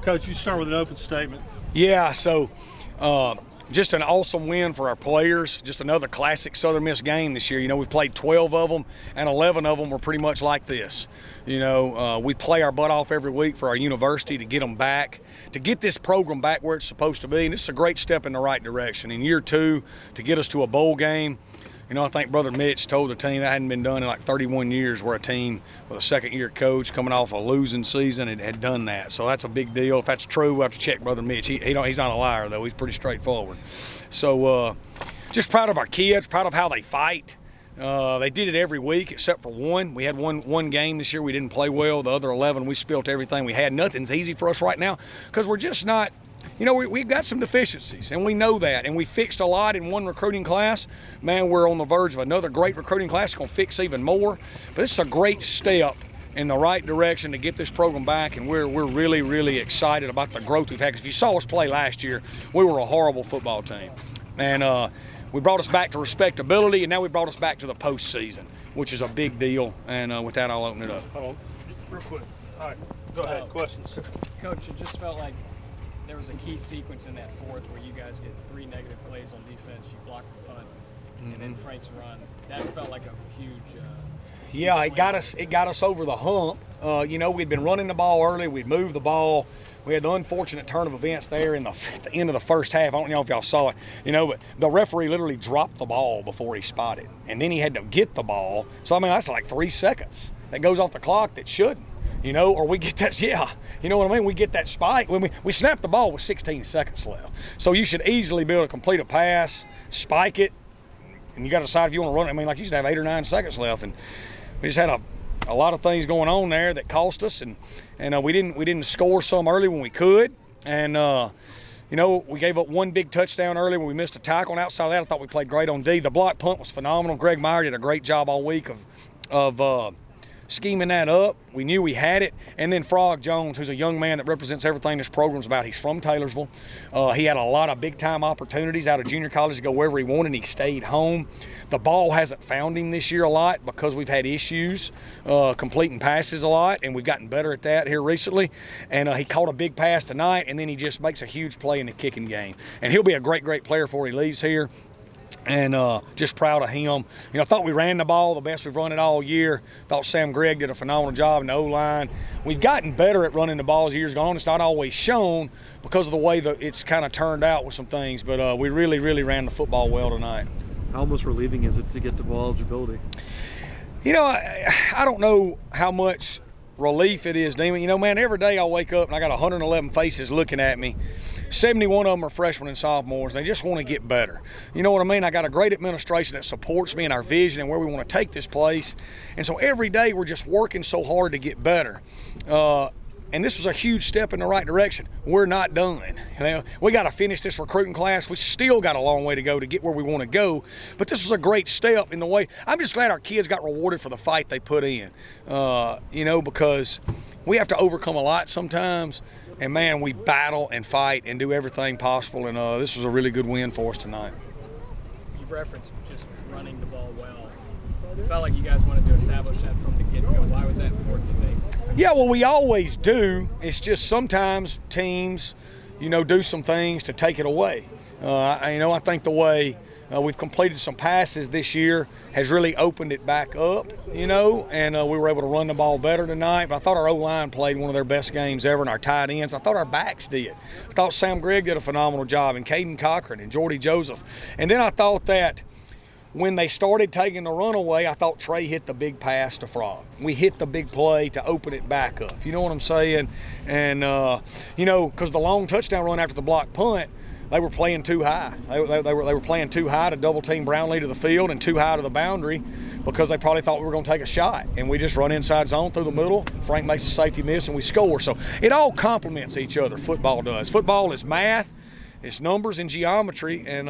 Coach, you start with an open statement. Yeah, so just an awesome win for our players. Just another classic Southern Miss game this year. You know, we played 12 of them, and 11 of them were pretty much like this. You know, we play our butt off every week for our university to get them back, to get this program back where it's supposed to be. And it's a great step in the right direction. In year 2, to get us to a bowl game. You know, I think Brother Mitch told the team that hadn't been done in like 31 years where a team with a second-year coach coming off a losing season had done that. So that's a big deal. If that's true, we'll have to check Brother Mitch. He's not a liar, though. He's pretty straightforward. So just proud of our kids, proud of how they fight. They did it every week except for one. We had one game this year we didn't play well. The other 11, we spilt everything we had. Nothing's easy for us right now because we're just not – you know, we've got some deficiencies, and we know that, and we fixed a lot in one recruiting class. Man, we're on the verge of another great recruiting class. It's going to fix even more. But this is a great step in the right direction to get this program back, and we're really, really excited about the growth we've had. Because if you saw us play last year, we were a horrible football team. And we brought us back to respectability, and now we brought us back to the postseason, which is a big deal. And with that, I'll open it up. Hold on, real quick. All right, go ahead. Questions. Coach, it just felt like there was a key sequence in that fourth where you guys get 3 negative plays on defense. You block the punt, and then Frank's run. That felt like a huge. Yeah, it got us over the hump. You know, we'd been running the ball early. We'd moved the ball. We had the unfortunate turn of events there at the end of the first half. I don't know if y'all saw it, you know, but the referee literally dropped the ball before he spotted, and then he had to get the ball. So I mean, that's like 3 seconds that goes off the clock that shouldn't. You know, or we get that, you know what I mean? We get that spike. When we snap the ball with 16 seconds left. So you should easily be able to complete a pass, spike it, and you got to decide if you want to run it. I mean, like you should have 8 or 9 seconds left. And we just had a lot of things going on there that cost us, and we didn't score some early when we could. And, you know, we gave up one big touchdown early when we missed a tackle. And outside of that, I thought we played great on D. The block punt was phenomenal. Greg Meyer did a great job all week of scheming that up. We knew we had it. And then Frog Jones, who's a young man that represents everything this program's about. He's from Taylorsville. He had a lot of big-time opportunities out of junior college to go wherever he wanted, and he stayed home. The ball hasn't found him this year a lot because we've had issues completing passes a lot, and we've gotten better at that here recently. And he caught a big pass tonight, and then he just makes a huge play in the kicking game. And he'll be a great, great player before he leaves here. And just proud of him. You know, I thought we ran the ball the best we've run it all year. Thought Sam Gregg did a phenomenal job in the O-line. We've gotten better at running the ball as the years gone on. It's not always shown because of the way that it's kind of turned out with some things, but we really, really ran the football well tonight. How almost relieving is it to get to bowl eligibility? You know, I don't know how much relief it is, Demon. You know, man, every day I wake up and I got 111 faces looking at me. 71 of them are freshmen and sophomores. They just want to get better. You know what I mean? I got a great administration that supports me and our vision and where we want to take this place. And so every day we're just working so hard to get better. And this was a huge step in the right direction. We're not done. You know, we got to finish this recruiting class. We still got a long way to go to get where we want to go. But this was a great step in the way. I'm just glad our kids got rewarded for the fight they put in. You know, because we have to overcome a lot sometimes. And, man, we battle and fight and do everything possible. And this was a really good win for us tonight. You referenced just running the ball well. It felt like you guys wanted to establish that from the get-go. Why was that important, do you think? Yeah, well, we always do. It's just sometimes teams, you know, do some things to take it away. You know, I think the way we've completed some passes this year has really opened it back up, you know, and we were able to run the ball better tonight. But I thought our O-line played one of their best games ever, and our tight ends. I thought our backs did. I thought Sam Gregg did a phenomenal job, and Caden Cochran and Jordy Joseph. And then I thought that when they started taking the run away, I thought Trey hit the big pass to Frog. We hit the big play to open it back up. You know what I'm saying? And, you know, because the long touchdown run after the block punt, they were playing too high. They were playing too high to double team Brownlee to the field and too high to the boundary because they probably thought we were going to take a shot. And we just run inside zone through the middle. Frank makes a safety miss and we score. So it all complements each other, football does. Football is math, it's numbers and geometry, and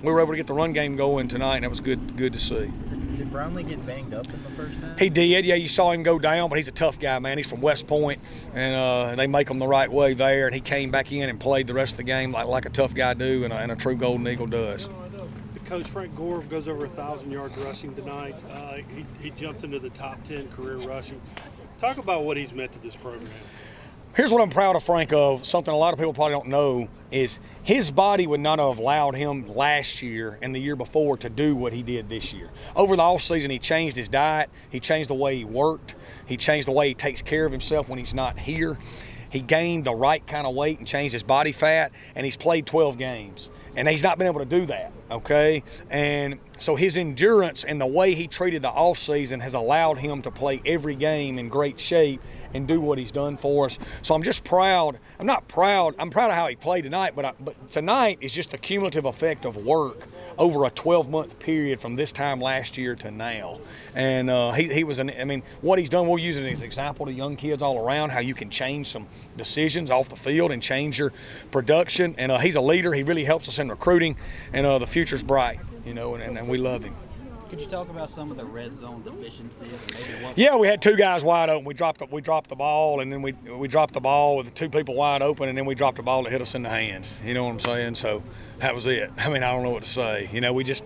we were able to get the run game going tonight, and that was good to see. Did Brownlee get banged up in the first half? He did, yeah. You saw him go down, but he's a tough guy, man. He's from West Point, and they make him the right way there. And he came back in and played the rest of the game like a tough guy do, and a true Golden Eagle does. Coach, Frank Gore goes over 1,000 yards rushing tonight. He jumped into the top 10 career rushing. Talk about what he's meant to this program. Here's what I'm proud of Frank of, something a lot of people probably don't know, is his body would not have allowed him last year and the year before to do what he did this year. Over the offseason, he changed his diet, he changed the way he worked, he changed the way he takes care of himself when he's not here. He gained the right kind of weight and changed his body fat, and he's played 12 games. And he's not been able to do that, okay? And so his endurance and the way he treated the offseason has allowed him to play every game in great shape and do what he's done for us. So I'm just proud. I'm not proud. I'm proud of how he played tonight, but tonight is just the cumulative effect of work over a 12-month period from this time last year to now. And he was, I mean, what he's done, we'll use it as an example to young kids all around, how you can change some decisions off the field and change your production. And he's a leader. He really helps us in recruiting, and the future's bright, you know, and we love him. Could you talk about some of the red zone deficiencies? And maybe what Yeah, we had two guys wide open. We dropped the ball, and then we dropped the ball with two people wide open, and then we dropped the ball that hit us in the hands. You know what I'm saying? So that was it. I mean, I don't know what to say. You know, we just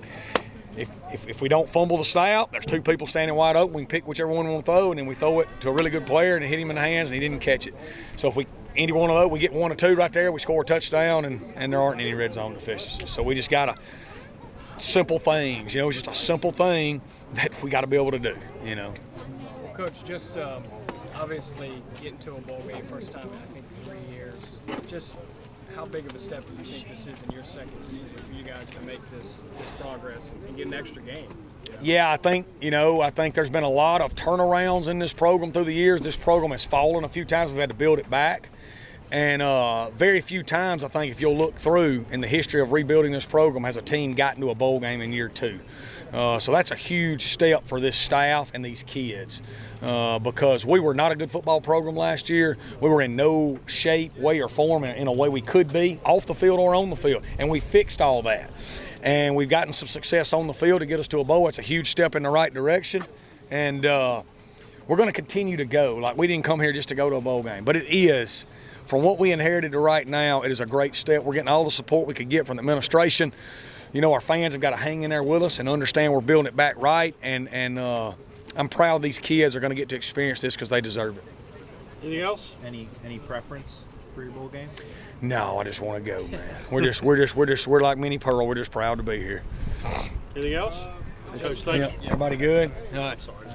if we don't fumble the snap, there's two people standing wide open. We can pick whichever one we want to throw, and then we throw it to a really good player and hit him in the hands, and he didn't catch it. So if any one of those, we get 1 or 2 right there, we score a touchdown, and there aren't any red zone deficiencies. So we just gotta simple things, you know, it's just a simple thing that we got to be able to do, you know. Well, Coach, just obviously getting to a bowl game first time in I think 3 years. Just how big of a step do you think this is in your second season for you guys to make this progress and get an extra game? Yeah, I think there's been a lot of turnarounds in this program through the years. This program has fallen a few times. We've had to build it back. And very few times, I think, if you'll look through in the history of rebuilding this program, has a team gotten to a bowl game in year 2. So that's a huge step for this staff and these kids because we were not a good football program last year. We were in no shape, way, or form in a way we could be, off the field or on the field. And we fixed all that. And we've gotten some success on the field to get us to a bowl. It's a huge step in the right direction. And we're going to continue to go. Like, we didn't come here just to go to a bowl game, but it is. From what we inherited to right now, it is a great step. We're getting all the support we could get from the administration. You know, our fans have got to hang in there with us and understand we're building it back right. And I'm proud these kids are going to get to experience this because they deserve it. Anything else? any preference for your bowl game? No, I just want to go, man. We're like Minnie Pearl. We're just proud to be here. Anything else? Coach, thank you. Everybody good? All right. Sorry.